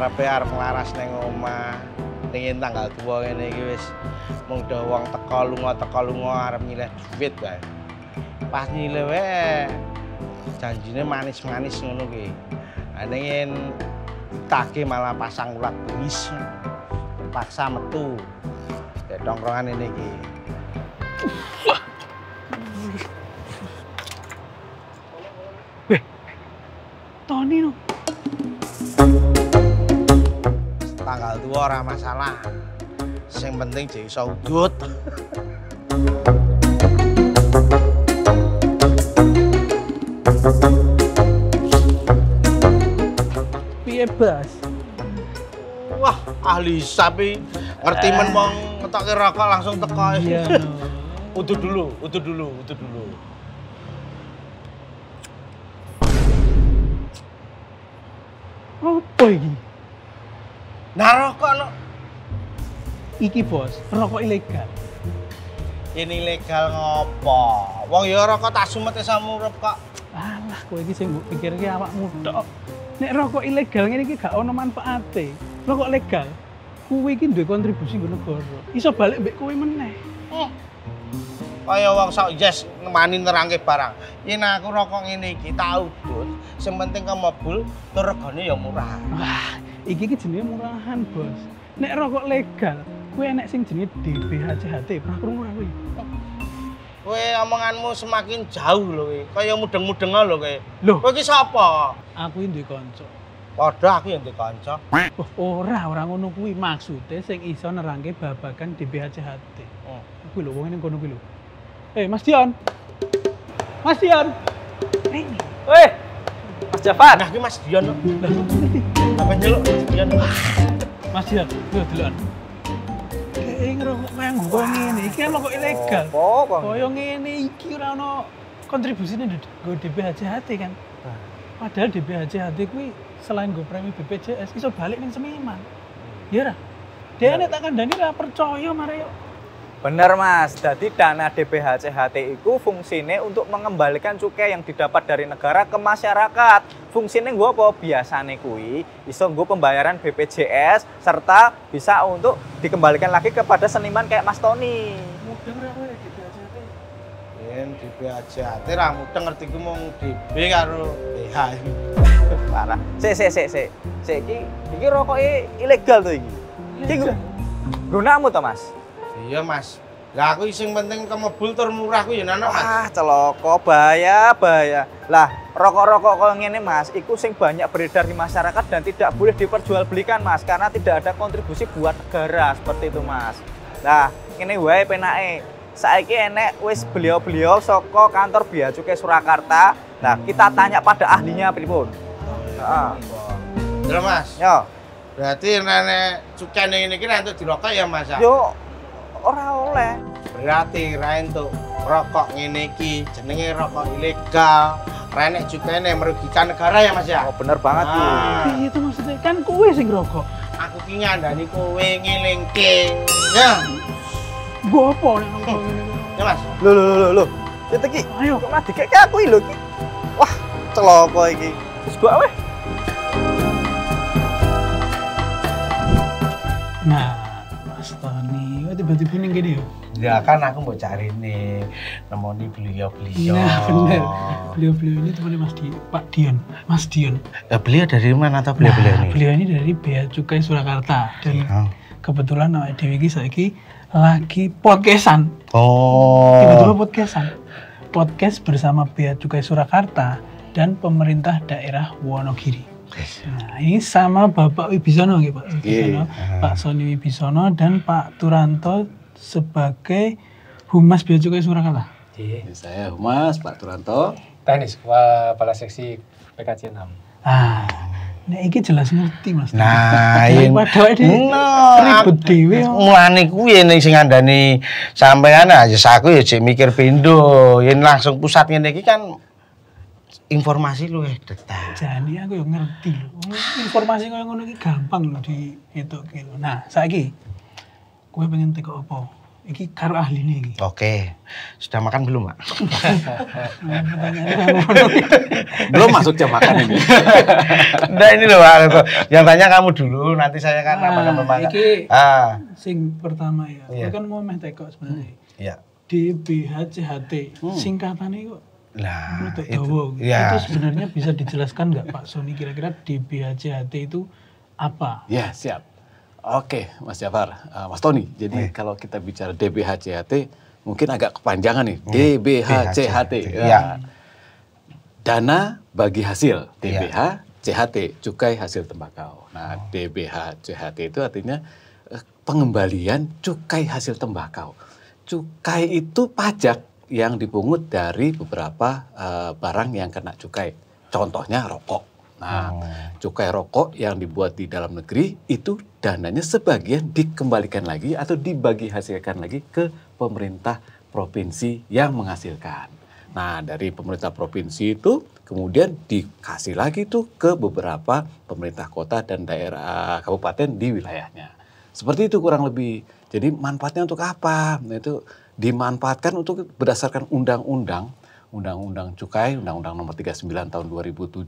karepe arep nglaras ning omah. Ning tanggal tua ngene iki wis mung do wong teko lunga arep nyileh duit wae. Pas nyileh wae janjine manis-manis ngono ki. Ning take malah pasang ulat bengis. Paksa metu. Dek tongkrongan ini iki. Weh. Tony no. Tanggal tua ora masalah. Sing penting jek iso udut. Piye, Bas? Wah, ahli sapi ngerti men wong ngetokke rokok langsung teko. Iya. Udut dulu. Apa iki? Nah, rokok no. Iki, Bos, rokok ilegal. Ini ilegal ngopo? Wong ya rokok tak sumete samurep kok. Alah, kowe iki sing mbok pikirke awakmu tok. Nek rokok ilegal ngene iki gak ono manfaate. Rokok legal, kowe iki duwe kontribusi nggo negara. Iso balik mbek kowe meneh. Kaya wong sok yes nemani nerangke barang. Yen aku rokok ngene iki tak udut, sing penting kemebul tur regane ya murah. Wah, iki jenenge murahan, Bos. Nek rokok legal, kowe enek sing jenenge DBHCHT, pernah krungu ora kowe? Kowe omonganmu semakin jauh lho kowe. Kaya mudeng-mudeng lho kowe. Lho, Kowe iki sapa? aku iki duwe kanca. Padha aku yang duwe kanca. Ora ngono kuwi maksude sing iso nerangke babagan DBHCHT. Kuwi lho wong ning kono kuwi lho. Mas Dion. Mas Dion. Ini. Weh, Mas Jafar. Nah, iki Mas Dion. Lah, Apa nyeluk Mas Dion? Mas Dion, lho deloken. Kayak ngerokok kaya nggo ngene, iki kan rokok ilegal. Apa? Kaya ngene iki ora ono kontribusine nggo DBHCHT kan. Padahal DBHCHT kuwi selain nggo premi BPJS iso balik ning Semiman. Ya ora? Dene tak kandhani ora percaya mare yo. Bener Mas, jadi dana DBHCHT itu fungsinya untuk mengembalikan cukai yang didapat dari negara ke masyarakat. Fungsinya gue apa? Biasanya kui iso gue pembayaran BPJS serta bisa untuk dikembalikan lagi kepada seniman kayak Mas Tony. Mudeng ora kowe DBHCHT? Yen DBHCHT ra mudeng ngerti ku mung DB karo BH iki. Parah. Sik iki rokoknya ilegal tuh iki. Iki gunamu toh Mas? Iya Mas. Lah aku sing penting kemebul tur murah ku ya ana Mas. Ah, celoko bahaya. Lah, rokok-rokok kok ngene Mas, iku sing banyak beredar di masyarakat dan tidak boleh diperjualbelikan Mas karena tidak ada kontribusi buat negara seperti itu Mas. Nah, ngene wae penake. Saiki enek wis beliau-beliau saka kantor Bea Cukai Surakarta. Nah, kita tanya pada ahlinya pripun. Heeh. Lho Mas. Yo. Berarti nenek cukai ning iki entuk dirokok ya Mas? Yo ora oleh. Berarti ra entuk rokok ngene iki jenenge rokok ilegal. Ra enek cukaine merugikan negara ya Mas ya? Oh, bener banget iki. Piye itu maksudnya? Kan kowe sing ngerokok. Aku ki ngandani kowe ngelingke. Ya. Gua apa nek nongkrong ngene? Ya Mas. Lho. Itu iki. Ayo. Kok mah dikek aku iki lho iki. Wah, celoko iki. Wis gua weh. Nah, Mas Tony, kok tiba-tiba ning kene ya? Ya kan aku mau cari nih nemoni beliau-beliau. Nah, bener. Beliau-beliau ini temannya Pak Dion. Mas Dion. Beliau dari mana atau beliau-beliau ini? Beliau ini dari Bea Cukai Surakarta. Dan kebetulan awake dhewe iki saiki lagi podcastan. Oh. Tiba-tiba podcastan. Podcast bersama Bea Cukai Surakarta dan pemerintah daerah Wonogiri. Nah, ini sama Bapak Wibisono gitu, Pak Wibisono, Pak Sony Wibisono dan Pak Turanto sebagai Humas Bea Cukai Surakarta. Saya Humas Pak Turanto, teknis kepala seksi PKC 6. Nah iki jelas ngerti Mas. Nah, padahal ini ribet dhewe. Mulane kuwi ning sing ngandani sampean aja aku ya cek mikir pindho. Yen langsung pusat ngene iki kan informasi luwih detail. Jane aku yo ngerti lho. Informasi kaya ngono iki gampang lho dietokke lho. Nah, saiki kowe pengen teko apa? Iki karo ahli nih. Oke, sudah makan belum, Pak? Belum masuk jam makan ini. Nah ini loh, Pak. Yang tanya kamu dulu, nanti saya kan apa-apa. Iki sing pertama ya. Aku kan mau meh teko sebenarnya. Iya. DBHCHT. Singkatannya kok Nah, itu sebenarnya bisa dijelaskan nggak Pak Sony kira-kira DBHCHT itu apa? Ya, siap. Oke, Mas Jafar, Mas Tony. Jadi kalau kita bicara DBHCHT, mungkin agak kepanjangan nih. DBHCHT. Ya. Dana bagi hasil. DBHCHT, cukai hasil tembakau. Nah, DBHCHT itu artinya pengembalian cukai hasil tembakau. Cukai itu pajak yang dipungut dari beberapa barang yang kena cukai. Contohnya rokok. Nah, cukai rokok yang dibuat di dalam negeri itu dananya sebagian dikembalikan lagi atau dibagi hasilkan lagi ke pemerintah provinsi yang menghasilkan. Nah, dari pemerintah provinsi itu kemudian dikasih lagi tuh ke beberapa pemerintah kota dan daerah kabupaten di wilayahnya. Seperti itu kurang lebih. Jadi manfaatnya untuk apa? Nah, itu dimanfaatkan untuk berdasarkan undang-undang cukai, Undang-Undang Nomor 39 Tahun 2007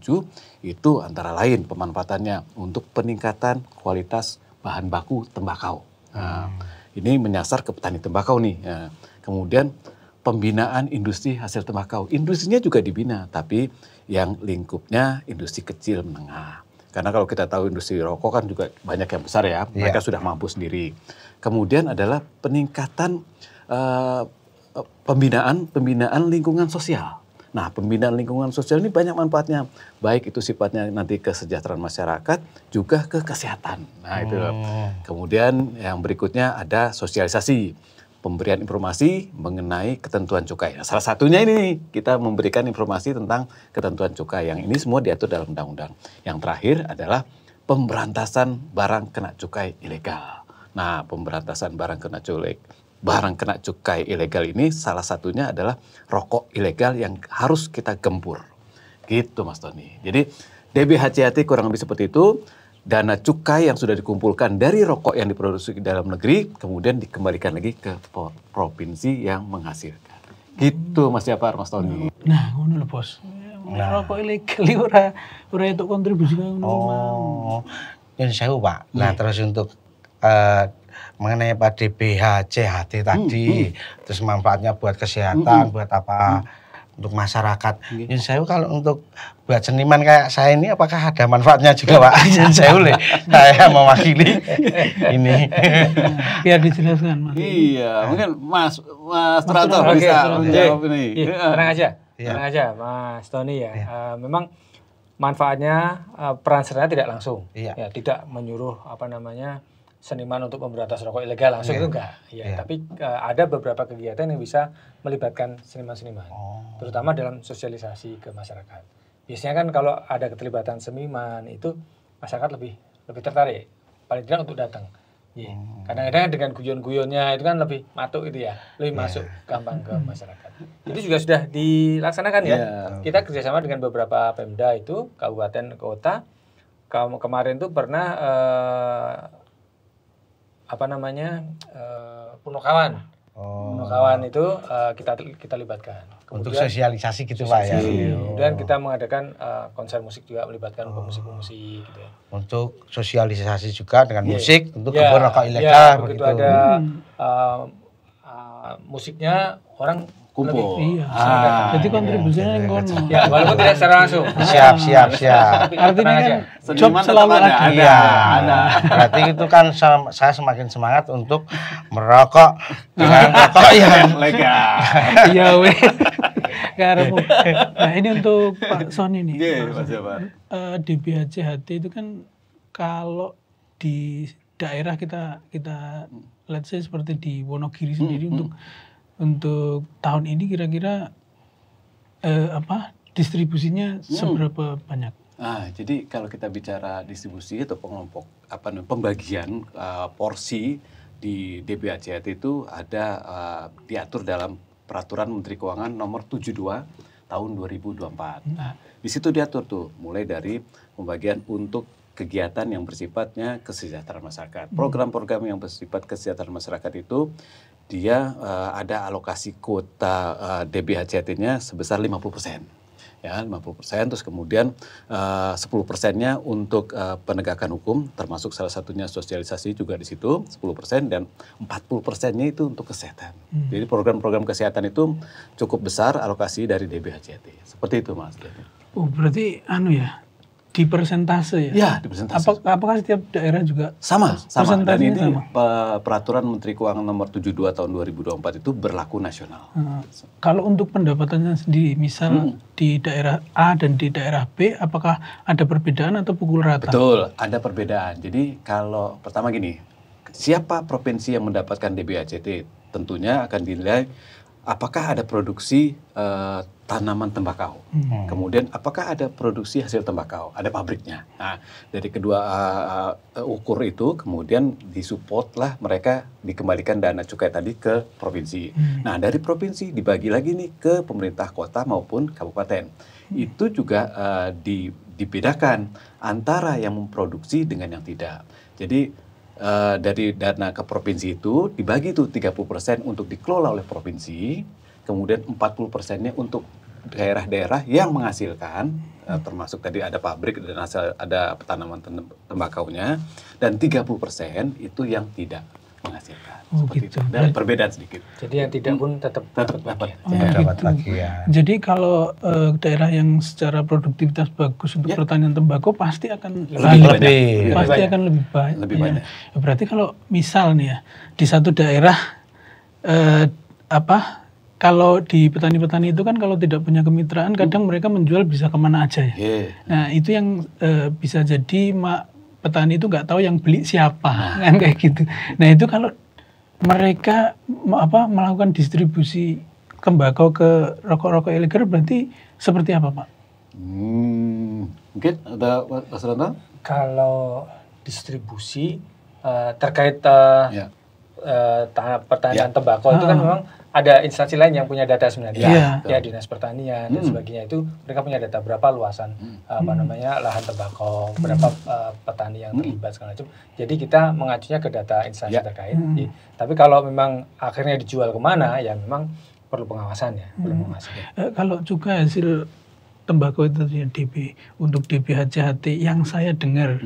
itu antara lain pemanfaatannya untuk peningkatan kualitas bahan baku tembakau. Nah, ini menyasar ke petani tembakau nih. Nah, kemudian pembinaan industri hasil tembakau. Industrinya juga dibina, tapi yang lingkupnya industri kecil menengah. Karena kalau kita tahu industri rokok kan juga banyak yang besar ya, mereka sudah mampu sendiri. Kemudian adalah peningkatan pembinaan lingkungan sosial. Nah, pembinaan lingkungan sosial ini banyak manfaatnya. Baik itu sifatnya nanti kesejahteraan masyarakat, juga ke kesehatan. Nah, itu. Kemudian yang berikutnya ada sosialisasi. Pemberian informasi mengenai ketentuan cukai. Nah, salah satunya ini kita memberikan informasi tentang ketentuan cukai. Yang ini semua diatur dalam undang-undang. Yang terakhir adalah pemberantasan barang kena cukai ilegal. Nah, pemberantasan barang kena cukai ilegal ini salah satunya adalah rokok ilegal yang harus kita gempur. Gitu Mas Tony. Jadi DBHCHT kurang lebih seperti itu. Dana cukai yang sudah dikumpulkan dari rokok yang diproduksi di dalam negeri kemudian dikembalikan lagi ke provinsi yang menghasilkan. Gitu Mas Jafar, Mas Tony. Nah, ngono lho Bos. Rokok ilegal ora itu kontribusi ngono mau. Yang saya Pak. Nah, terus untuk mengenai Pak DBHCHT tadi, terus manfaatnya buat kesehatan, buat apa, untuk masyarakat. Yang saya kalau untuk buat seniman kayak saya ini, apakah ada manfaatnya juga Pak? Yang saya mewakili ini. Biar dijelaskan Mas. Iya, mungkin Mas Turanto bisa menjawab ini. Tenang aja Mas Tony ya. Memang manfaatnya peran serta tidak langsung. Ya, tidak menyuruh seniman untuk memberantas rokok ilegal langsung itu enggak. Tapi ada beberapa kegiatan yang bisa melibatkan seniman-seniman, terutama dalam sosialisasi ke masyarakat. Biasanya kan kalau ada keterlibatan seniman itu masyarakat lebih tertarik, paling tidak untuk datang. Kadang-kadang dengan guyon-guyonnya itu kan lebih matuk gitu ya, lebih masuk gampang ke masyarakat. Itu juga sudah dilaksanakan ya. Kita kerjasama dengan beberapa Pemda itu, kabupaten, kota. Kemarin tuh pernah Punokawan. Punokawan itu kita libatkan. Untuk sosialisasi gitu Pak ya. Kemudian kita mengadakan konser musik juga melibatkan pemusik-pemusik gitu ya. Untuk sosialisasi juga dengan musik untuk kebun rokok ilegal begitu. Ada musiknya orang kumpul. Jadi kontribusinya yang kono. Ya, walaupun tidak secara langsung. Siap. Artinya kan job Seniman selalu ada. Ada. Berarti itu kan saya semakin semangat untuk merokok dengan rokok yang legal. Iya weh. Nah, ini untuk Pak Sony nih. Mas Jafar. DBHCHT itu kan kalau di daerah kita let's say seperti di Wonogiri sendiri untuk tahun ini kira-kira distribusinya seberapa banyak? Jadi kalau kita bicara distribusi atau pembagian porsi di DBHCHT itu ada diatur dalam Peraturan Menteri Keuangan Nomor 72 Tahun 2024. Nah, di situ diatur tuh mulai dari pembagian untuk kegiatan yang bersifatnya kesejahteraan masyarakat. Program-program yang bersifat kesejahteraan masyarakat itu dia ada alokasi kuota DBHCT-nya sebesar 50%. Ya, 50%, terus kemudian 10%-nya untuk penegakan hukum, termasuk salah satunya sosialisasi juga di situ, 10%, dan 40%-nya itu untuk kesehatan. Jadi program-program kesehatan itu cukup besar alokasi dari DBHCT. Seperti itu, Mas. Oh, berarti di persentase ya? Ya, di persentase. Apakah setiap daerah juga sama? Dan ini sama? Peraturan Menteri Keuangan nomor 72 tahun 2024 itu berlaku nasional. Kalau untuk pendapatannya sendiri, misal di daerah A dan di daerah B, apakah ada perbedaan atau pukul rata? Betul, ada perbedaan. Jadi kalau pertama gini, siapa provinsi yang mendapatkan DBHCT? Tentunya akan dinilai apakah ada produksi tanaman tembakau. Kemudian apakah ada produksi hasil tembakau, ada pabriknya. Nah, dari kedua ukur itu kemudian disupport mereka dikembalikan dana cukai tadi ke provinsi. Nah, dari provinsi dibagi lagi nih ke pemerintah kota maupun kabupaten. Itu juga dibedakan antara yang memproduksi dengan yang tidak. Jadi dari dana ke provinsi itu dibagi tuh 30% untuk dikelola oleh provinsi, kemudian 40%-nya untuk daerah-daerah yang menghasilkan, termasuk tadi ada pabrik dan ada tanaman tembakaunya, dan 30% itu yang tidak menghasilkan. Seperti gitu. itu. Dan perbedaan sedikit. Jadi yang tidak pun tetap dapat. Dapat bagian. Jadi kalau daerah yang secara produktivitas bagus untuk pertanian tembakau pasti akan akan lebih banyak. Lebih banyak. Berarti kalau misal nih ya, di satu daerah kalau di petani-petani itu kan kalau tidak punya kemitraan kadang mereka menjual bisa kemana aja ya. Nah itu yang bisa jadi petani itu nggak tahu yang beli siapa kan kayak gitu. Nah itu kalau mereka melakukan distribusi tembakau ke rokok-rokok ilegal berarti seperti apa, Pak? Mungkin ada Mas Ranta? Kalau distribusi terkait pertanian tembakau itu kan memang ada instansi lain yang punya data sebenarnya, ya Dinas Pertanian dan sebagainya, itu mereka punya data berapa luasan lahan tembakau, berapa petani yang terlibat segala macam. Jadi kita mengacunya ke data instansi terkait. Tapi kalau memang akhirnya dijual kemana, ya memang perlu pengawasan ya. Kalau juga hasil tembakau itu untuk DBHCT yang saya dengar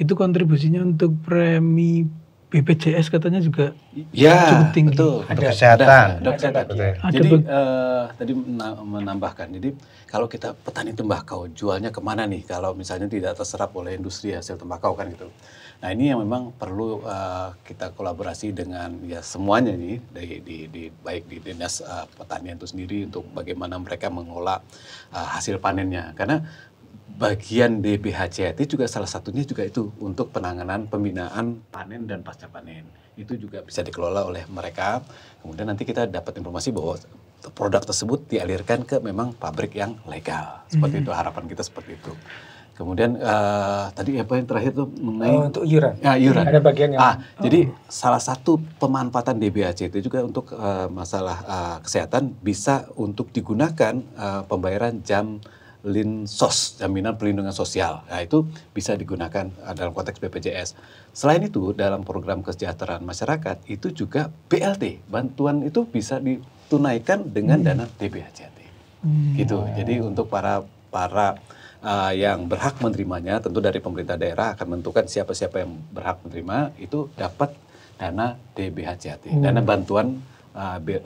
itu kontribusinya untuk premi BPJS katanya juga cukup tinggi. Betul. Untuk kesehatan. Jadi tadi menambahkan, jadi kalau kita petani tembakau jualnya kemana nih? Kalau misalnya tidak terserap oleh industri hasil tembakau kan gitu. Nah ini yang memang perlu kita kolaborasi dengan semuanya nih, baik di dinas pertanian itu sendiri untuk bagaimana mereka mengolah hasil panennya. Karena bagian DBHCT juga salah satunya juga itu untuk penanganan pembinaan panen dan pasca panen. Itu juga bisa dikelola oleh mereka. Kemudian nanti kita dapat informasi bahwa produk tersebut dialirkan ke memang pabrik yang legal. Seperti itu, harapan kita seperti itu. Kemudian tadi apa yang terakhir tuh mengenai untuk iuran. Iuran. Ada bagian yang jadi salah satu pemanfaatan DBHCT juga untuk masalah kesehatan bisa untuk digunakan pembayaran Linsos, jaminan perlindungan sosial. Nah, itu bisa digunakan dalam konteks BPJS. Selain itu, dalam program kesejahteraan masyarakat, itu juga BLT, bantuan itu bisa ditunaikan dengan dana DBHCT. Gitu. Jadi untuk para yang berhak menerimanya, tentu dari pemerintah daerah akan menentukan siapa-siapa yang berhak menerima, itu dapat dana DBHCT. Dana bantuan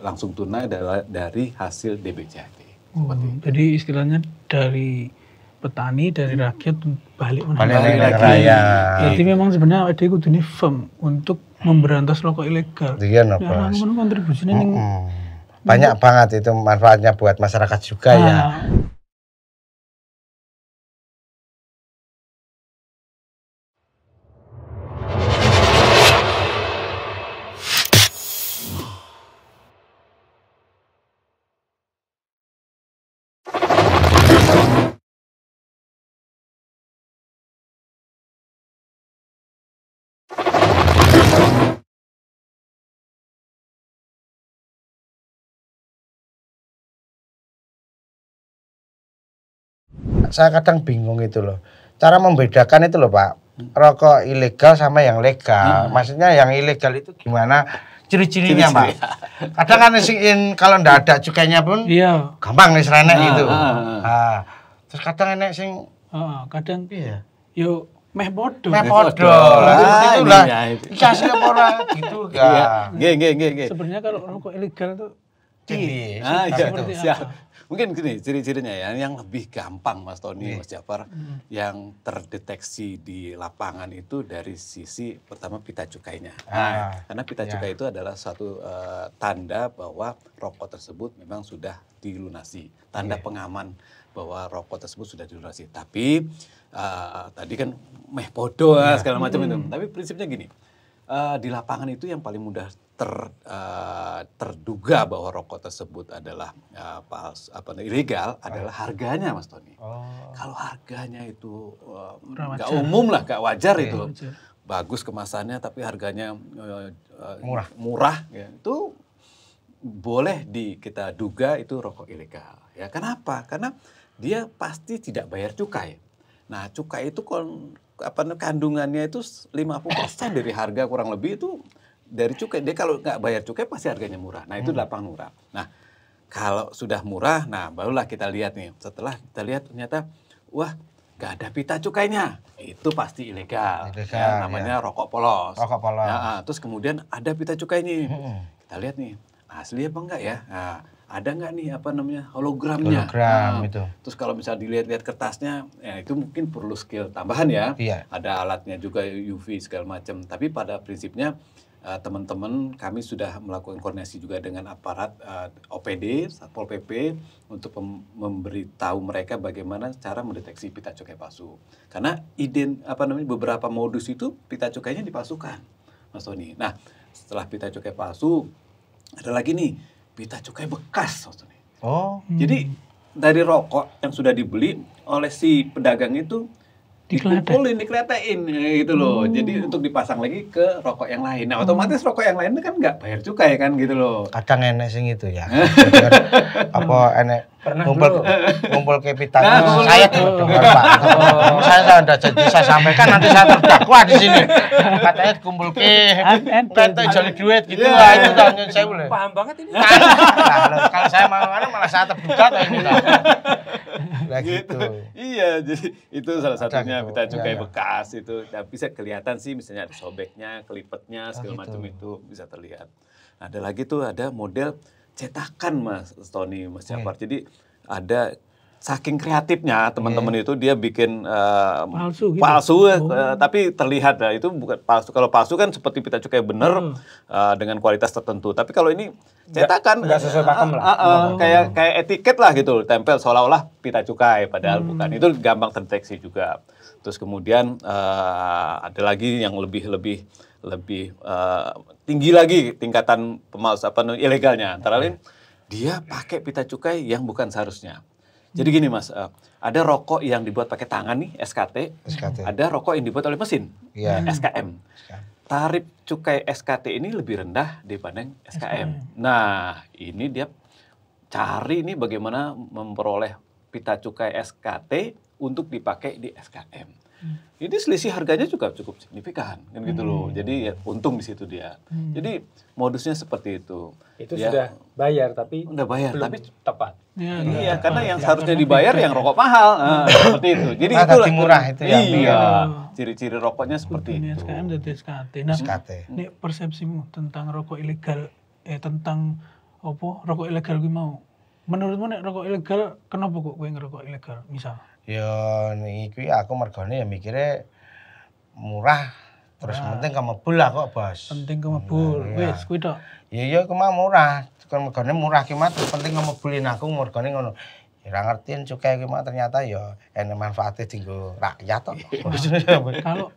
langsung tunai dari hasil DBHCT. Jadi istilahnya dari petani, dari rakyat balik lagi. Jadi memang sebenarnya ada kudu ini firm untuk memberantas rokok ilegal. Iya, ya, kontribusinya banyak banget itu manfaatnya buat masyarakat juga ya. Saya kadang bingung itu loh, cara membedakan itu loh Pak, rokok ilegal sama yang legal. Maksudnya yang ilegal itu gimana ciri-cirinya, Pak. Kadang kan kalau ndak ada cukainya pun gampang nih renek gitu. Terus kadang enek sing kadang iya. Yo meh podo. Meh podo. Itulah. Kasih apa ora gitu kan. Nggih. Sebenarnya kalau rokok ilegal tuh iya. Siap. Mungkin gini ciri-cirinya ya, yang lebih gampang Mas Tony, Mas Jafar, yang terdeteksi di lapangan itu dari sisi pertama pita cukainya. Karena pita cukai itu adalah suatu tanda bahwa rokok tersebut memang sudah dilunasi, tanda pengaman bahwa rokok tersebut sudah dilunasi. Tapi tadi kan meh podo segala macam itu. Tapi prinsipnya gini, di lapangan itu yang paling mudah terduga bahwa rokok tersebut adalah ilegal adalah harganya, Mas Tony. Kalau harganya itu nggak umum lah, nggak wajar itu. Bagus kemasannya tapi harganya murah ya, itu boleh kita duga itu rokok ilegal. Ya, kenapa? Karena dia pasti tidak bayar cukai. Nah, cukai itu kandungannya itu 50% dari harga kurang lebih itu dari cukai. Dia kalau nggak bayar cukai pasti harganya murah. Nah, itu lapangan murah. Nah, kalau sudah murah, nah barulah kita lihat nih. Setelah kita lihat ternyata, wah nggak ada pita cukainya. Itu pasti ilegal. Ya, namanya rokok polos. Rokok polos. Nah, terus kemudian ada pita cukainya. Kita lihat nih, asli apa enggak ya? Nah, ada nggak nih hologramnya? Hologram itu. Terus kalau misalnya dilihat-lihat kertasnya, ya itu mungkin perlu skill tambahan ya. Iya. Ada alatnya juga UV segala macam. Tapi pada prinsipnya teman-teman kami sudah melakukan koordinasi juga dengan aparat OPD, Satpol PP untuk memberitahu mereka bagaimana cara mendeteksi pita cukai palsu. Karena beberapa modus itu pita cukainya dipalsukan, Mas Tony. Nah, setelah pita cukai palsu, ada lagi nih pita cukai bekas, Mas Tony. Jadi dari rokok yang sudah dibeli oleh si pedagang itu dikumpulin, dikletein gitu loh. Jadi untuk dipasang lagi ke rokok yang lain. Nah, otomatis rokok yang lain kan nggak bayar cukai kan gitu loh. Kadang enek sing itu ya. Enek ngumpul ke pita. Saya dengar, Pak. Saya sudah janji saya sampaikan nanti saya terdakwa di sini. Katanya kumpul ke ente jali duit gitu. Itu kan saya boleh. Paham banget ini. Nah, kalau saya mau malah saya terbuka ini. Nah, gitu. Iya, jadi itu salah satunya pita cukai bekas itu. Nah, bisa kelihatan sih misalnya ada sobeknya, kelipetnya, segala macam itu bisa terlihat. Nah, ada lagi tuh ada model cetakan Mas Tony, Mas Jafar. Jadi ada saking kreatifnya teman-teman itu dia bikin palsu tapi terlihat itu bukan palsu. Kalau palsu kan seperti pita cukai bener dengan kualitas tertentu. Tapi kalau ini cetakan nggak sesuai pakem lah. Kayak etiket lah gitu, tempel seolah-olah pita cukai padahal bukan. Itu gampang terdeteksi juga. Terus kemudian ada lagi yang lebih tinggi lagi tingkatan ilegalnya. Antara lain dia pakai pita cukai yang bukan seharusnya. Jadi gini Mas, ada rokok yang dibuat pakai tangan nih, SKT. Ada rokok yang dibuat oleh mesin, SKM. Tarif cukai SKT ini lebih rendah dibanding SKM. Nah, ini dia cari nih bagaimana memperoleh pita cukai SKT untuk dipakai di SKM. Ini selisih harganya juga cukup signifikan, kan gitu loh. Jadi ya, untung di situ dia. Jadi modusnya seperti itu. Itu ya, sudah bayar tapi belum tapi tepat. Iya, karena yang seharusnya dibayar yang rokok mahal, seperti itu. Jadi itu murah itu ya. Iya, ciri-ciri rokoknya seperti itu. SKM dan SKT. Nah, ini persepsimu tentang rokok ilegal, tentang rokok ilegal gue mau. Menurutmu nek rokok ilegal, kenapa kok gue ngerokok ilegal misal? Ya iki aku mergone ya mikirnya murah. Terus penting kemebul lah kok, Bos. Penting kemebul. Wis kuwi tok. Iya ku mah murah. Kan mergone murah ki mah penting kemebulin aku mergone ngono. Ya ora ngertiin cukai ki mah ternyata ya enek manfaate dienggo rakyat tok. Kalau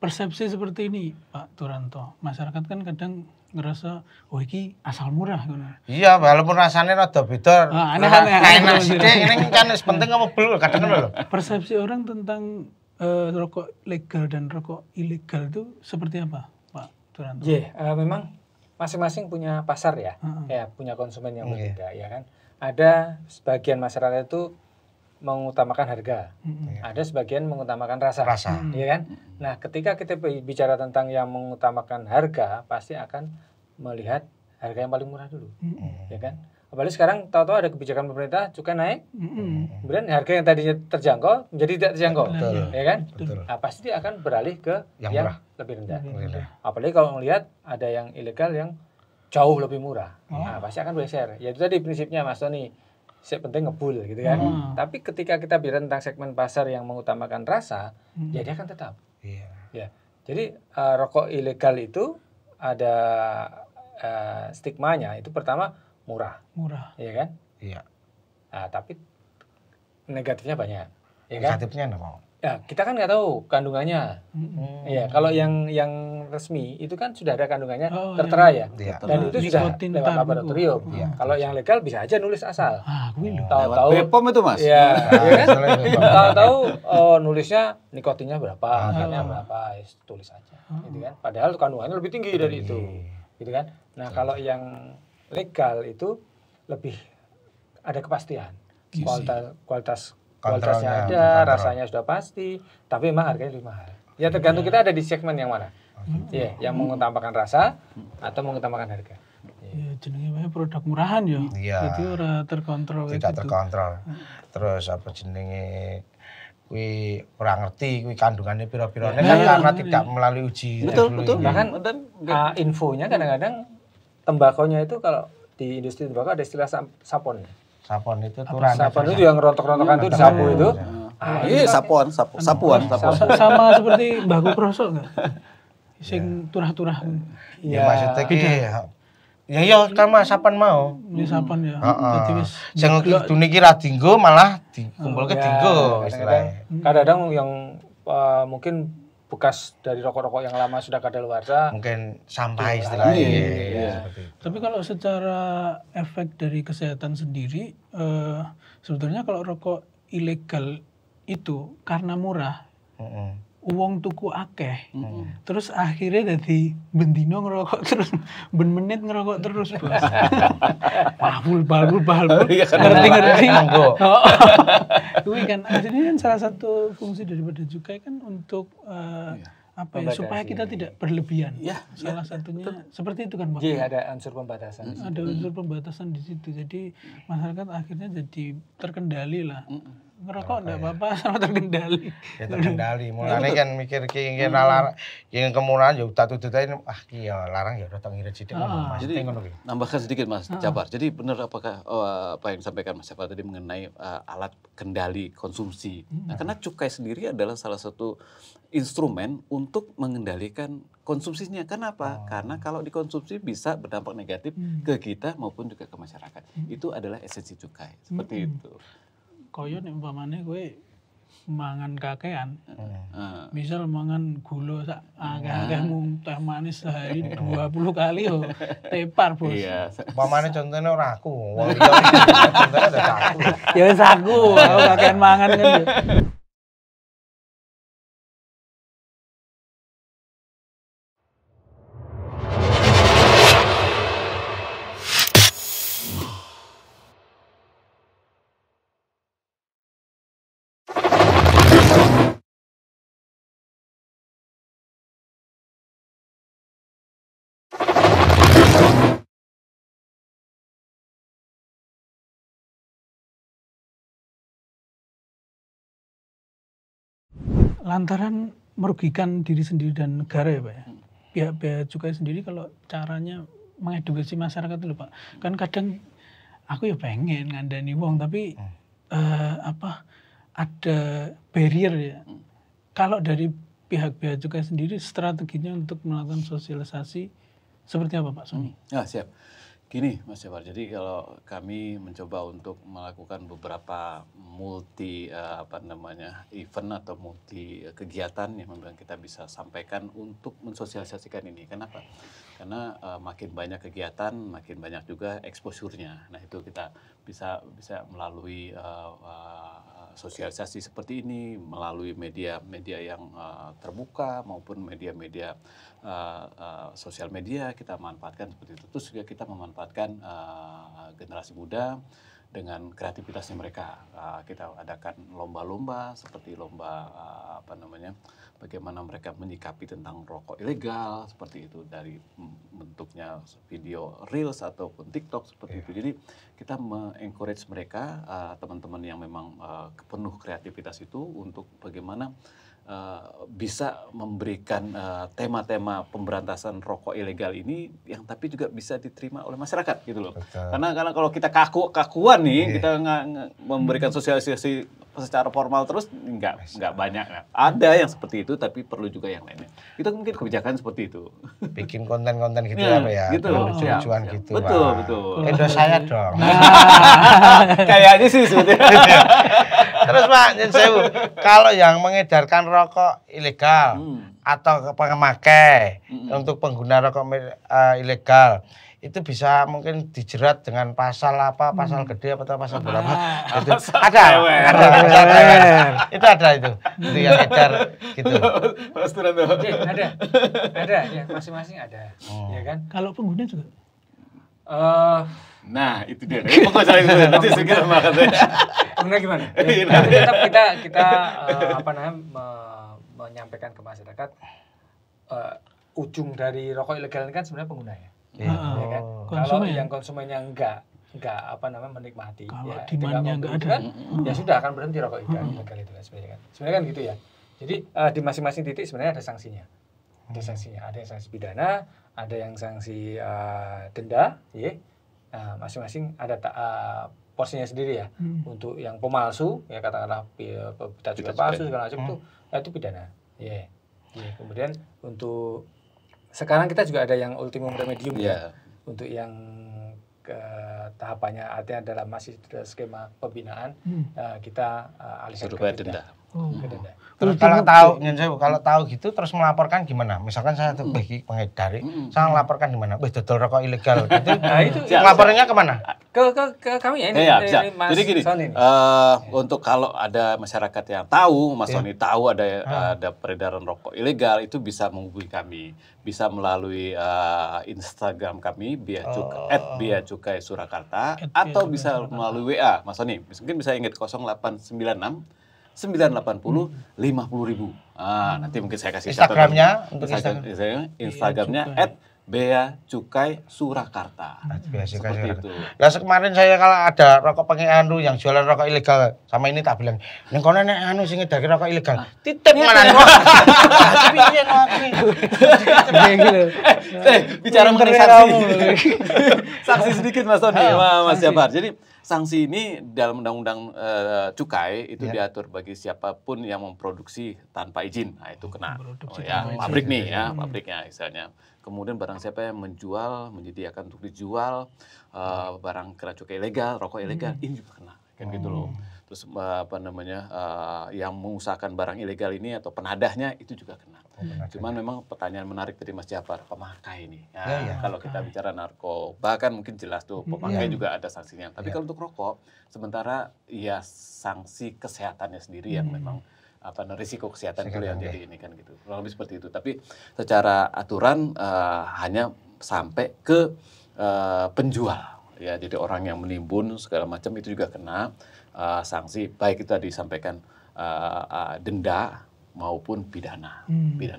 persepsi seperti ini, Pak Turanto, masyarakat kan kadang ngerasa iki asal murah ngono. Iya, walaupun rasanya rada beda. Aneh-aneh. Enak sithik ini kan penting kemebul kadang lho. Persepsi orang tentang rokok legal dan rokok ilegal itu seperti apa, Pak Turanto? Memang masing-masing punya pasar ya, punya konsumen yang berbeda, ya kan. Ada sebagian masyarakat itu mengutamakan harga, ada sebagian mengutamakan rasa, ya kan. Nah, ketika kita bicara tentang yang mengutamakan harga, pasti akan melihat harga yang paling murah dulu, ya kan? Apalagi sekarang tahu-tahu ada kebijakan pemerintah cukai naik, kemudian harga yang tadinya terjangkau menjadi tidak terjangkau, ya kan? Nah, pasti dia akan beralih ke yang lebih rendah. Apalagi kalau melihat ada yang ilegal yang jauh lebih murah, nah, pasti akan bergeser. Ya itu tadi prinsipnya Mas Tony, yang penting ngebul gitu kan. Tapi ketika kita bicara tentang segmen pasar yang mengutamakan rasa, ya dia akan tetap. Ya, jadi rokok ilegal itu ada stigmanya. Itu pertama murah, ya kan? Iya. Nah, tapi negatifnya banyak, ya kan? Negatifnya apa? Ya, kita kan nggak tahu kandungannya. Iya, kalau yang resmi itu kan sudah ada kandungannya tertera ya. Dan itu sudah lewat laboratorium. Kalau yang legal bisa aja nulis asal. Tahu-tahu BPOM itu Mas. Iya, kan? Tahu-tahu nulisnya nikotinnya berapa, katanya berapa, tulis aja. Gitu kan? Padahal kandungannya lebih tinggi dari itu. Gitu kan? Nah, kalau yang legal itu lebih ada kepastian. Kualitasnya ada, rasanya sudah pasti, tapi memang harganya lebih mahal. Ya tergantung kita ada di segmen yang mana. Iya, yang mengutamakan rasa atau mengutamakan harga. Ya jenenge produk murahan ya. Jadi ora terkontrol. Tidak terkontrol. Terus apa jenenge kuwi ora ngerti kuwi kandungannya pira-pira kan karena tidak melalui uji. Betul. Bahkan infonya kadang-kadang tembakonya itu kalau di industri tembakau ada istilah sapon. Sapon itu turan. Sapon itu yang rontok-rontokan itu disapu itu. Iya, sapuan. Sama seperti baku krosok enggak? Sing turah-turah. Ya maksudnya ki ya kan Mas sapan mau. Ini sapan ya. Dadi wis sing kidune ki ra dienggo malah dikumpulke dienggo istilahnya. Kadang-kadang yang mungkin bekas dari rokok-rokok yang lama sudah kadaluarsa mungkin sampah istilahnya. Tapi kalau secara efek dari kesehatan sendiri sebetulnya kalau rokok ilegal itu karena murah uang tuku akeh terus akhirnya jadi bendino ngerokok terus ben menit ngerokok terus bos. Balbul ngerti kuwi kan akhirnya kan salah satu fungsi daripada cukai kan untuk supaya kita tidak berlebihan. Salah satunya seperti itu kan Pak. Iya, ada unsur pembatasan. Ada unsur pembatasan di situ. Jadi masyarakat akhirnya jadi terkendali lah. Ngerokok enggak apa-apa sama terkendali. Ya terkendali. Mulane kan mikir ki ingin larang, ingin kemurahan ya utat-utat ini ki ya larang ya udah tak ngirit sithik ngono Mas. Jadi nambahkan sedikit Mas Jafar. Jadi benar apakah apa yang disampaikan Mas Jafar tadi mengenai alat kendali konsumsi. Nah, karena cukai sendiri adalah salah satu instrumen untuk mengendalikan konsumsinya. Kenapa? Karena kalau dikonsumsi bisa berdampak negatif ke kita maupun juga ke masyarakat. Itu adalah esensi cukai. Seperti itu. Koyo nek umpamane kowe mangan kakean. Misal mangan gula sak akeh-akehmu teh manis sehari 20 kali yo tepar, Bos. Iya. Umpamane contone ora aku. Wong liya contone ada aku. Ya wis aku kakean mangan kan. Lantaran merugikan diri sendiri dan negara ya Pak ya. Pihak-pihak cukai sendiri kalau caranya mengedukasi masyarakat itu Pak. Kan kadang aku ya pengen ngandani wong tapi ada barrier ya. Kalau dari pihak-pihak cukai sendiri strateginya untuk melakukan sosialisasi seperti apa Pak Sony? Ya siap. Gini Mas Jafar, jadi kalau kami mencoba untuk melakukan beberapa multi event atau multi kegiatan yang memang kita bisa sampaikan untuk mensosialisasikan ini. Kenapa? Karena makin banyak kegiatan, makin banyak juga exposure-nya. Nah itu kita bisa melalui sosialisasi seperti ini, melalui media-media yang terbuka maupun media-media sosial media kita manfaatkan seperti itu. Terus juga kita memanfaatkan generasi muda dengan kreativitasnya mereka. Kita adakan lomba-lomba seperti lomba bagaimana mereka menyikapi tentang rokok ilegal seperti itu, dari bentuknya video reels ataupun TikTok seperti itu. Jadi kita me-encourage mereka, teman-teman yang memang penuh kreativitas itu, untuk bagaimana bisa memberikan tema-tema pemberantasan rokok ilegal ini yang tapi juga bisa diterima oleh masyarakat gitu loh. Karena kalau kita kakuan nih, kita nggak memberikan sosialisasi secara formal terus nggak banyak. Nah, ada yang seperti itu, tapi perlu juga yang lainnya. Itu mungkin kebijakan seperti itu. Bikin konten-konten gitu ya, gitu. lucu-lucuan gitu. Betul. Endorse saya dong. Kayaknya sih sebetulnya. Terus Pak, kalau yang mengedarkan rokok ilegal atau pemakai untuk pengguna rokok ilegal, itu bisa mungkin dijerat dengan pasal apa, pasal gede atau pasal berapa? Itu ada. Itu ada itu yang edar gitu. Ada ya, masing-masing ada, ya kan? Kalau pengguna juga. Nah, itu dia. Nanti segera makan saya. Pengguna gimana? Ya, tetap kita menyampaikan ke masyarakat, ujung dari rokok ilegal ini kan sebenarnya pengguna ya. Ya kan? Kalau yang konsumennya enggak menikmati, kalau ya, demandnya enggak ada, kan, ya sudah akan berhenti rokok ilegal itu kan sebenarnya kan gitu ya. Jadi di masing-masing titik sebenarnya ada sanksinya. Ada yang sanksi pidana, ada yang sanksi denda, ya. Masing-masing ada porsinya sendiri ya. Untuk yang pemalsu, ya katakanlah pita cukai palsu segala macam itu pidana. Ya. Kemudian untuk sekarang kita juga ada yang ultimum remedium ya. Untuk yang tahapannya artinya adalah masih skema pembinaan, kita alihkan ke denda. Terus kalau tahu gitu terus melaporkan gimana? Misalkan saya tuh bagi pengedar, saya melaporkan di mana? Dodol rokok ilegal gitu. Nah, itu laporannya kemana? Ke kami ya ini. Ya, bisa. Mas jadi gini, untuk kalau ada masyarakat yang tahu, Mas Sony tahu ada peredaran rokok ilegal, itu bisa menghubungi kami, bisa melalui Instagram kami @beacukai_surakarta, atau bisa melalui WA Mas Sony. Mungkin bisa ingat 0896 980 50.000. Nanti mungkin saya kasih Instagramnya untuk Instagramnya @beacukai_surakarta. Seperti itu. Lah kemarin saya kalau ada rokok pengen yang jualan rokok ilegal sama ini tak bilang, "Ning kono nek sing ngedaki rokok ilegal, titip mana?" Piye bicara mengenai sanksi. Sanksi sedikit Mas Tony, Mas Jabar. Jadi sanksi ini dalam undang-undang cukai itu diatur bagi siapapun yang memproduksi tanpa izin. Nah, itu kena. Pabrik nih ya, pabriknya misalnya. Kemudian barang siapa yang menjual, menyediakan untuk dijual barang kena cukai ilegal, rokok ilegal, ini juga kena. Kan gitu loh. Terus yang mengusahakan barang ilegal ini atau penadahnya itu juga kena. Cuman memang pertanyaan menarik dari Mas Jafar, pemakai ini. Kalau kita bicara narkoba kan mungkin jelas tuh, pemakai juga ada sanksinya. Tapi kalau untuk rokok, sementara ya sanksi kesehatannya sendiri yang memang risiko kesehatan itu yang jadi ini kan gitu. Kurang lebih seperti itu. Tapi secara aturan hanya sampai ke penjual. Ya, jadi orang yang menimbun segala macam itu juga kena sanksi, baik itu disampaikan denda maupun pidana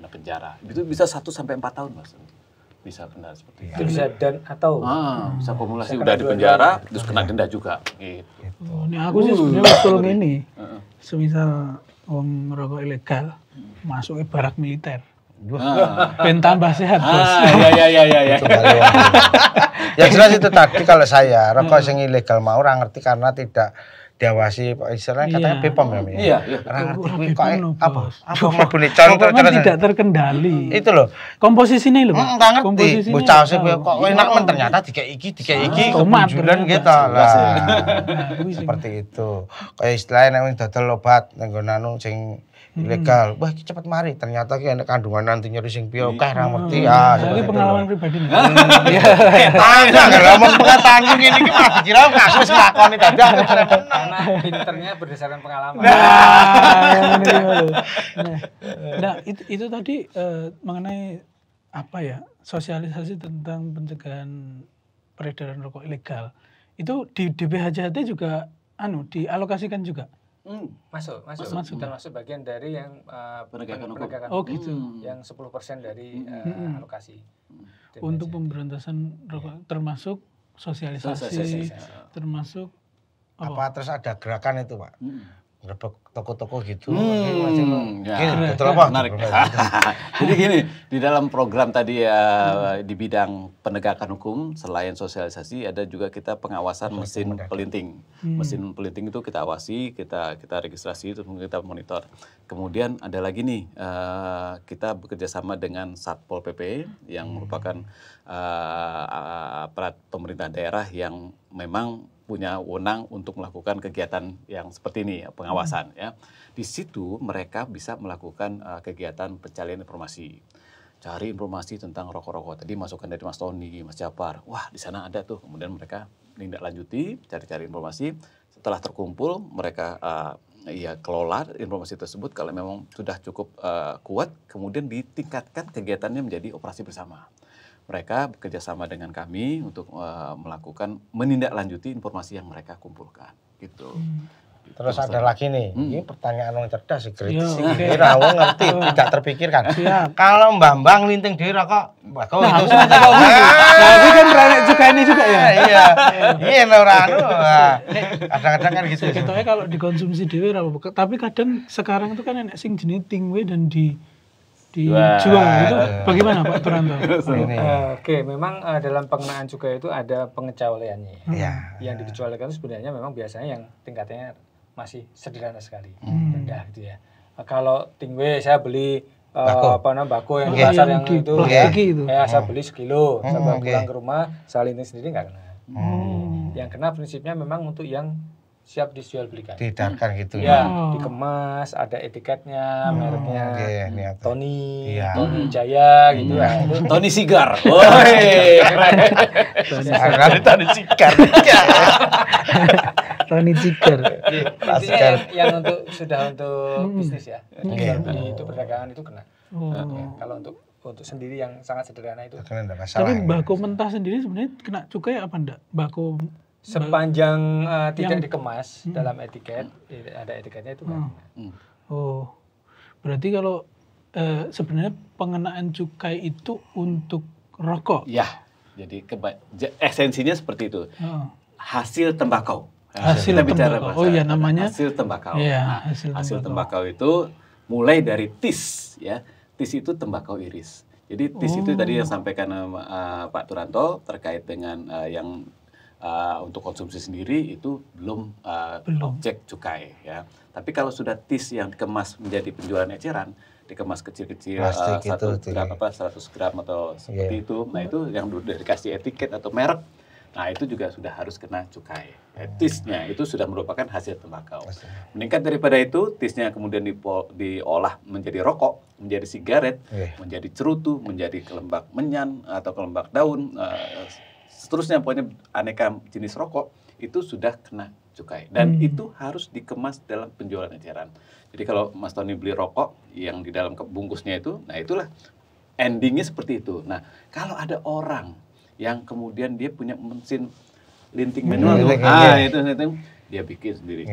penjara. Itu bisa 1 sampai 4 tahun Mas. Bisa benar seperti itu. Itu bisa dan atau bisa kumulasi udah di penjara terus kena denda juga gitu. Ini aku sih sebenarnya usul ini. Semisal wong rokok ilegal masuk ke barak militer. Ben tambah sehat, Bos. Ya. Ya jelas itu tadi kalau saya rokok yang ilegal mau orang ngerti karena tidak diawasi, istilahnya katanya BPOM ya. Iya. Orang ngerti kok apa mabune contoh tidak terkendali. Itu loh. Komposisinya loh. Enggak ngerti. Bocah sih kok enak men ternyata dikei iki kebujulan gitu lah. Seperti itu. Kayak istilahnya nek dodol obat nang ngono sing ilegal. Wah, cepet mari. Ternyata ki ana kandungan nantinya sing piye akeh ra ngerti. Ini pengalaman pribadi. Iya. Enggak ngomong pengetahuan ngene iki mah dikira aku wis nglakoni tadi aku karena pinternya berdasarkan pengalaman. Nah, itu tadi mengenai apa ya? Sosialisasi tentang pencegahan peredaran rokok ilegal. Itu di DBH-JHT juga dialokasikan juga. Masuk. Termasuk bagian dari yang penegakan hukum. Oh gitu. Yang 10% dari alokasi. Untuk pemberantasan rokok termasuk sosialisasi. Termasuk apa terus ada gerakan itu Pak? Gerbek toko-toko gitu. Betul apa? Menarik. Jadi gini, di dalam program tadi di bidang penegakan hukum, selain sosialisasi, ada juga kita pengawasan mesin pelinting. Mesin pelinting itu kita awasi, kita registrasi, terus kita monitor. Kemudian ada lagi nih, kita bekerja sama dengan Satpol PP yang merupakan aparat pemerintah daerah yang memang punya wewenang untuk melakukan kegiatan yang seperti ini, pengawasan ya. Di situ mereka bisa melakukan kegiatan pencarian informasi. Cari informasi tentang rokok-rokok. Tadi masukan dari Mas Tony, Mas Japar. Wah, di sana ada tuh. Kemudian mereka tindak-lanjuti, cari-cari informasi. Setelah terkumpul, mereka kelola informasi tersebut. Kalau memang sudah cukup kuat, kemudian ditingkatkan kegiatannya menjadi operasi bersama. Mereka bekerja sama dengan kami untuk menindaklanjuti informasi yang mereka kumpulkan, gitu. Terus ada lagi nih, ini pertanyaan yang cerdas sih, kritis sih. Kira ngerti, tidak terpikirkan. Kalau Mbak linting di rokok, bako itu sudah. Nah, itu kan renek juga ini juga ya. Iya, kadang-kadang kan gitu. Contohnya kalau dikonsumsi dewe tapi kadang sekarang itu kan enak sing jenis tingwe dan dijual itu bagaimana Pak Turanto? Oke, memang dalam pengenaan cukai itu ada pengecualiannya. Yang dikecualikan itu sebenarnya memang biasanya yang tingkatnya masih sederhana sekali, rendah gitu ya. Kalau tingwe saya beli bako yang di pasar yang itu, saya beli sekilo, saya pulang ke rumah, saya linting sendiri nggak kena. Yang kena prinsipnya memang untuk yang siap dijual belikan. Diedarkan gitu ya. Dikemas, ada etiketnya, mereknya Tony, Tony Jaya gitu ya. Tony Sigar. Tony Sigar. Tony Sigar. Intinya yang sudah untuk bisnis ya. Itu perdagangan itu kena. Kalau untuk sendiri yang sangat sederhana itu. Tapi bako mentah sendiri sebenarnya kena cukai apa enggak? Bako sepanjang tidak dikemas dalam etiket, ada etiketnya itu kan. Oh, berarti kalau sebenarnya pengenaan cukai itu untuk rokok? Ya, jadi esensinya seperti itu. Hasil tembakau. Hasil tembakau. Oh ya namanya. Hasil tembakau. Ya, hasil tembakau itu mulai dari TIS ya. TIS itu tembakau iris. Jadi TIS itu tadi yang sampaikan Pak Turanto terkait dengan yang untuk konsumsi sendiri itu belum objek cukai ya. Tapi kalau sudah TIS yang dikemas menjadi penjualan eceran, dikemas kecil-kecil 100 gram atau seperti itu, nah itu yang udah dikasih etiket atau merek, nah itu juga sudah harus kena cukai. TIS-nya itu sudah merupakan hasil tembakau. Meningkat daripada itu, TIS-nya kemudian diolah menjadi rokok, menjadi sigaret, menjadi cerutu, menjadi kelembak menyan atau kelembak daun, seterusnya pokoknya aneka jenis rokok itu sudah kena cukai dan itu harus dikemas dalam penjualan eceran. Jadi kalau Mas Tony beli rokok yang di dalam bungkusnya itu, nah itulah endingnya seperti itu. Nah kalau ada orang yang kemudian dia punya mesin linting manual, itu dia bikin sendiri,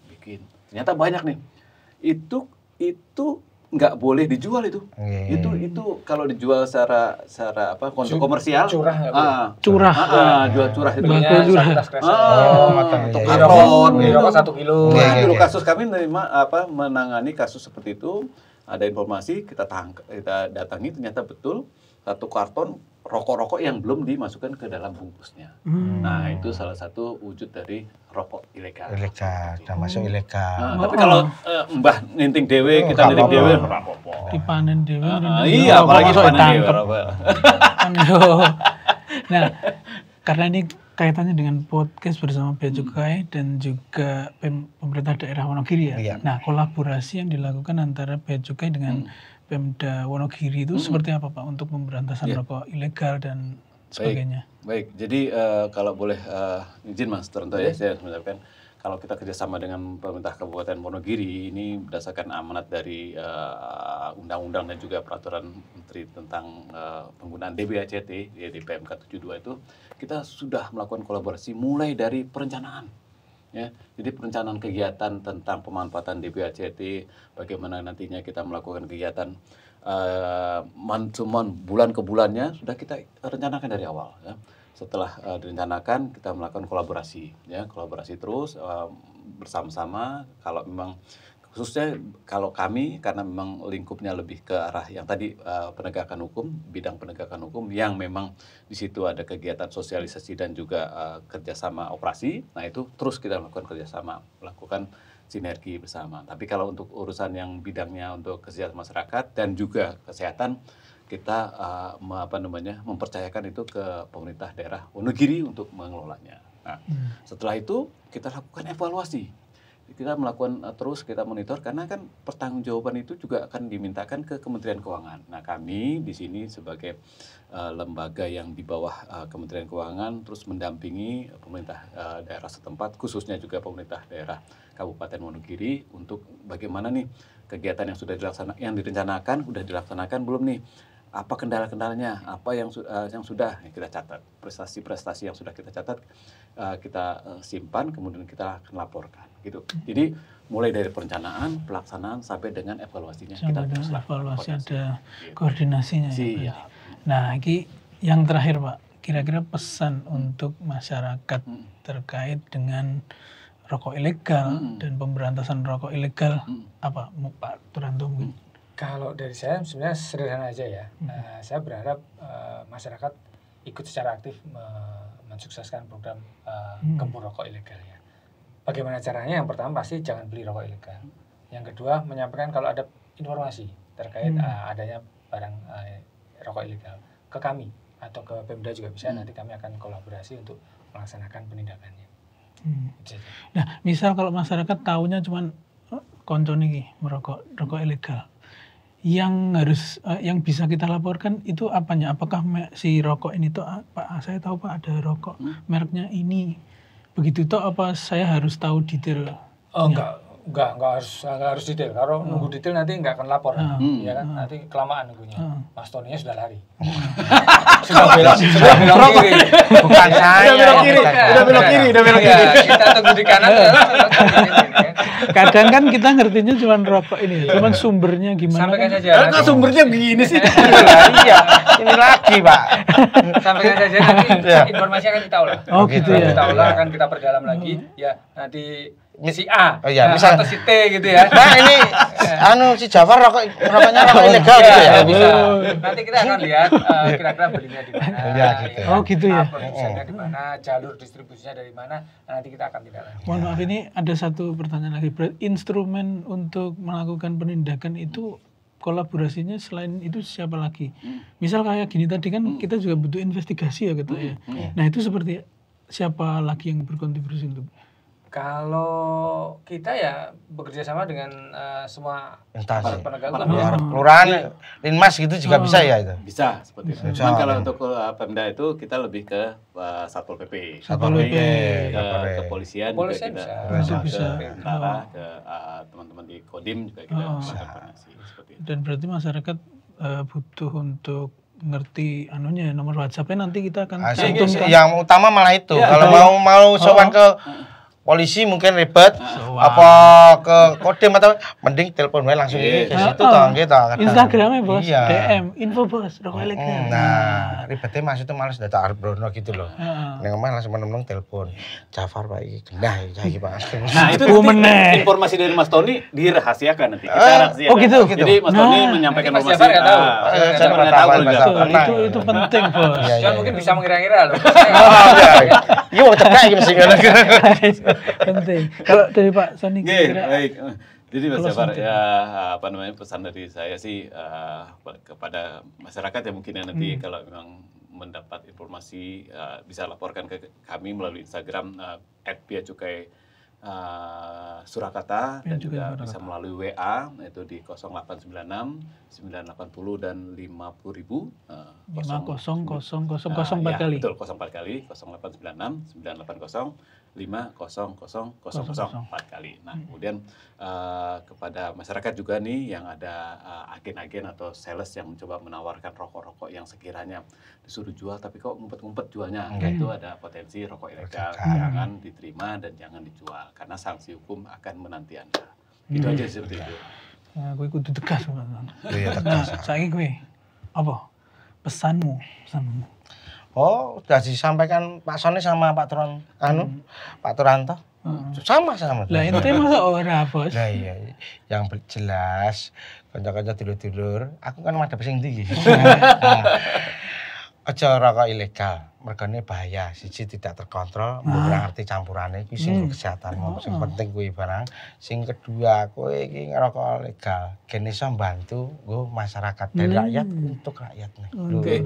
bikin. Ternyata banyak nih. Itu nggak boleh dijual itu. Itu kalau dijual secara komersial curah jual curah itu untuk karton rokok 1 kilo. Dulu kasus kami menangani kasus seperti itu, ada informasi kita datangi ternyata betul 1 karton rokok-rokok yang belum dimasukkan ke dalam bungkusnya. Nah, itu salah satu wujud dari rokok ilegal. Sudah masuk ilegal. Tapi kalau mbah ninting dewe, kita ninting dewe, dipanen dewe. Iya, apalagi panen dewe. Nah, karena ini kaitannya dengan podcast bersama Bea Cukai dan juga pemerintah daerah Wonogiri ya. Nah, kolaborasi yang dilakukan antara Bea Cukai dengan Pemda Wonogiri itu seperti apa Pak untuk pemberantasan rokok ilegal dan sebagainya? Baik. Jadi kalau boleh izin Mas Turanto ya, saya menyampaikan kalau kita kerjasama dengan pemerintah Kabupaten Wonogiri ini berdasarkan amanat dari undang-undang dan juga peraturan Menteri tentang penggunaan DBHCT di PMK 72 itu, kita sudah melakukan kolaborasi mulai dari perencanaan. Ya, jadi perencanaan kegiatan tentang pemanfaatan DBHCT, bagaimana nantinya kita melakukan kegiatan bulan ke bulannya sudah kita rencanakan dari awal. Ya. Setelah direncanakan, kita melakukan kolaborasi, ya, kolaborasi terus bersama-sama. Kalau memang khususnya kalau kami, karena memang lingkupnya lebih ke arah yang tadi penegakan hukum, bidang penegakan hukum, yang memang di situ ada kegiatan sosialisasi dan juga kerjasama operasi. Nah itu terus kita melakukan kerjasama, melakukan sinergi bersama. Tapi kalau untuk urusan yang bidangnya untuk kesehatan masyarakat dan juga kesehatan, kita mempercayakan itu ke pemerintah daerah Wonogiri untuk mengelolanya. Nah, setelah itu kita lakukan evaluasi. Kita melakukan terus, kita monitor, karena kan pertanggungjawaban itu juga akan dimintakan ke Kementerian Keuangan. Nah, kami di sini sebagai lembaga yang di bawah Kementerian Keuangan terus mendampingi pemerintah daerah setempat, khususnya juga pemerintah daerah Kabupaten Wonogiri, untuk bagaimana nih kegiatan yang sudah direncanakan, sudah dilaksanakan belum nih? Apa kendala-kendalanya, apa yang sudah kita catat, prestasi-prestasi yang sudah kita catat, kita simpan, kemudian kita akan laporkan, gitu. Jadi mulai dari perencanaan, pelaksanaan sampai dengan evaluasinya. Sampai kita dengan evaluasi ada gitu. koordinasinya. Ya. Nah, ini yang terakhir Pak, kira-kira pesan untuk masyarakat terkait dengan rokok ilegal dan pemberantasan rokok ilegal apa Pak Turanto mungkin? Kalau dari saya sebenarnya sederhana aja ya. Saya berharap masyarakat ikut secara aktif mensukseskan program gempur rokok ilegal ya. Bagaimana caranya? Yang pertama pasti jangan beli rokok ilegal. Yang kedua menyampaikan kalau ada informasi terkait adanya barang rokok ilegal ke kami atau ke Pemda juga bisa. Nanti kami akan kolaborasi untuk melaksanakan penindakannya. Nah, misal kalau masyarakat tahunya cuma konco niki merokok rokok ilegal. Yang bisa kita laporkan itu apanya? Apakah si rokok ini tuh Pak, saya tahu Pak ada rokok mereknya ini. Begitu toh apa saya harus tahu detail? Oh, enggak harus detail. Kalau nunggu detail nanti enggak akan lapor. Ya kan? Nanti kelamaan nunggunya. Mas Tony-nya sudah lari. sudah belok kiri. Bukan saya. Udah belok kiri. Kita tunggu di kanan. Kadang kan kita ngertinya cuma rokok ini, cuma sumbernya gimana? Sampaikan saja. Kok sumbernya begini sih? Iya, ini lagi Pak. Sampaikan saja, nanti informasi akan kita olah. Oh gitu ya. Kita olah, akan kita perdalam lagi. Ya, nanti si A, oh iya, bisa atau si T gitu ya. Nah ini si Jafar rokoknya rokok ilegal gitu ya. Bisa. Nanti kita akan lihat kira-kira belinya di mana. Ya, gitu. Oh gitu ya. Produsennya di mana, jalur distribusinya dari mana. Nanti kita akan tidak lanjut. Mohon maaf, ini ada satu pertanyaan lagi. Instrumen untuk melakukan penindakan itu kolaborasinya selain itu siapa lagi? Misal kayak gini tadi kan kita juga butuh investigasi ya gitu ya. Nah itu seperti siapa lagi yang berkontribusi untuk? Kalau kita ya bekerja sama dengan semua instansi penegak hukum, kelurahan, linmas gitu juga bisa ya itu. Bisa seperti itu. Cuman kalau untuk Pemda itu kita lebih ke Satpol PP, ke kepolisian juga kita bisa. ke teman-teman di Kodim juga kita koordinasi seperti itu. Dan berarti masyarakat butuh untuk ngerti anunya nomor WhatsApp-nya nanti kita akan cantumkan. Yang utama malah itu. Kalau mau sowan ke polisi mungkin ribet, apa ke Kodim atau mending telepon wae langsung ke situ toh gitu. Instagramnya Bos, DM, info Bos, rokok ilegal. Nah, ribetnya maksudnya males data Arbrono gitu loh. Ning omah langsung menemung telepon. Jafar Pak iki. Nah, iki Pak. Nah, itu informasi dari Mas Tony dirahasiakan nanti. Kita rahasiakan. Oh gitu. Jadi Mas Tony menyampaikan informasi. Jafar enggak tahu. Saya pernah tahu. Itu penting, Bos. Jangan mungkin bisa mengira-ngira loh. Iya, mau cedak iki mesti ngono. Penting. Kalau dari Pak Sony kira-kira baik. Jadi Mas Jafar ya pesan dari saya sih kepada masyarakat ya mungkin ya nanti kalau memang mendapat informasi bisa laporkan ke kami melalui Instagram @biacukai Surakarta dan juga bisa melalui WA itu di 0896 980 dan 50.000 50.000 4 kali. Betul, 04 kali 0896 980 4 kali. Nah, kemudian kepada masyarakat juga nih yang ada agen-agen atau sales yang mencoba menawarkan rokok-rokok yang sekiranya disuruh jual tapi kok ngumpet-ngumpet jualnya, itu ada potensi rokok ilegal, jangan diterima dan jangan dijual karena sanksi hukum akan menanti Anda. Gitu aja seperti itu. Nah, gue kudu tegas. Iya, tegas. Nah, saiki gue apa? Pesanmu. Oh, sudah disampaikan Pak Sony sama Pak Pak Turanto. Sama. Lah ente masa ora, Bos? Nah iya, yang jelas kanca-kanca dulur-dulur, aku kan madhep sing ndi. Aja rokok ilegal, mergane bahaya. Siji tidak terkontrol, ora ngerti campurane iki sing kesehatanmu. Sing penting kuwi barang. Sing kedua, kowe iki ngerokok legal, gen iso mbantu nggo masyarakat dari rakyat untuk rakyat nih. Oke,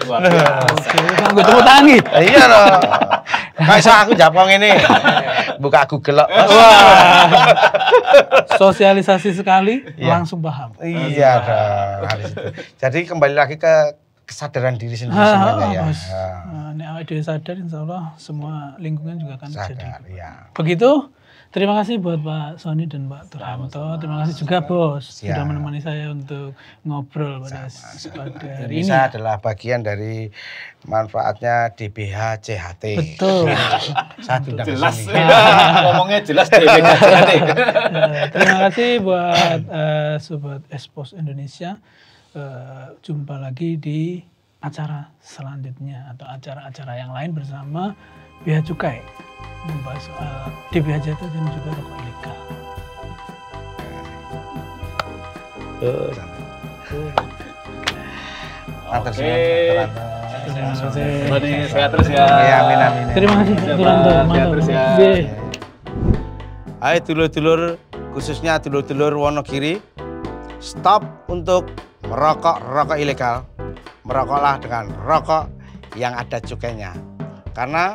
Luar biasa. Gue tepuk tangan iki. Iya lho. Kayak aku jawab ngene. Buka Google. Sosialisasi sekali, langsung paham. Iya dong, harus itu. Jadi kembali lagi ke kesadaran diri sendiri semuanya ya. Nek awake dhewe sadar, insyaallah semua lingkungan juga akan Sadar, jadi. ya. Begitu. Terima kasih buat Pak Sony dan Pak Turanto. Terima kasih juga Bos sudah menemani saya untuk ngobrol pada hari ini. Ini adalah bagian dari manfaatnya DBH CHT. Betul. Satu jelas. Ngomongnya jelas DBH CHT. Terima kasih buat Sobat Expos Indonesia. Jumpa lagi di acara selanjutnya atau acara-acara yang lain bersama Bea Cukai. Membahas soal DBH CHT dan juga rokok ilegal. Sehat terus ya. Amin. Terima kasih Turanto. Mantap. Hai dulur-dulur, khususnya dulur-dulur Wonogiri, stop untuk merokok rokok ilegal. Merokoklah dengan rokok yang ada cukainya. Karena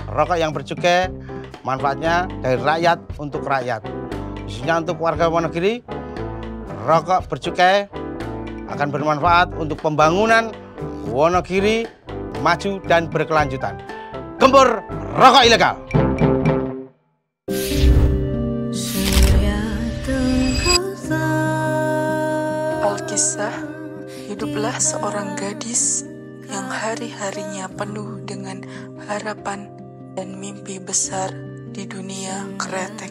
rokok yang bercukai manfaatnya dari rakyat untuk rakyat. Khususnya untuk warga Wonogiri, rokok bercukai akan bermanfaat untuk pembangunan Wonogiri maju dan berkelanjutan. Gempur rokok ilegal. Alkisah, hiduplah seorang gadis yang hari-harinya penuh dengan harapan dan mimpi besar di dunia kretek.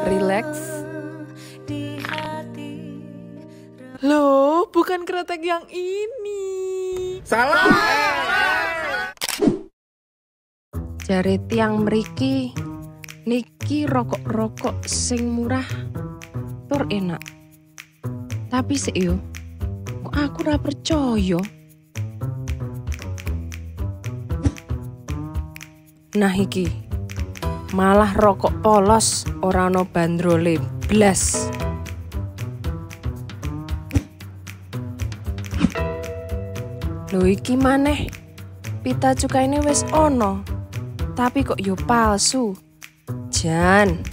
Relax. Loh, bukan kretek yang ini. Salah. Jare tiang mriki niki rokok-rokok sing murah tur enak. Tapi sik yo, kok aku ora percaya. Nah iki malah rokok polos ora ono bandrole blas. Lho iki maneh pita cukaine wis ono, tapi kok yo palsu. Jan.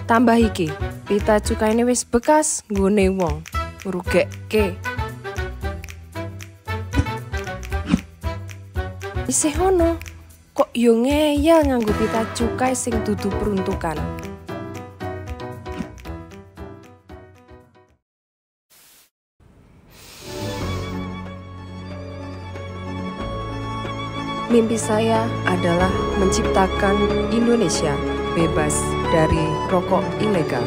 Tambah iki, pita cukaine wis bekas nggone wong, rugekke. Isih ono, kok yo ngeyel nganggo pita cukai sing dudu peruntukan. Mimpi saya adalah menciptakan Indonesia bebas dari rokok ilegal.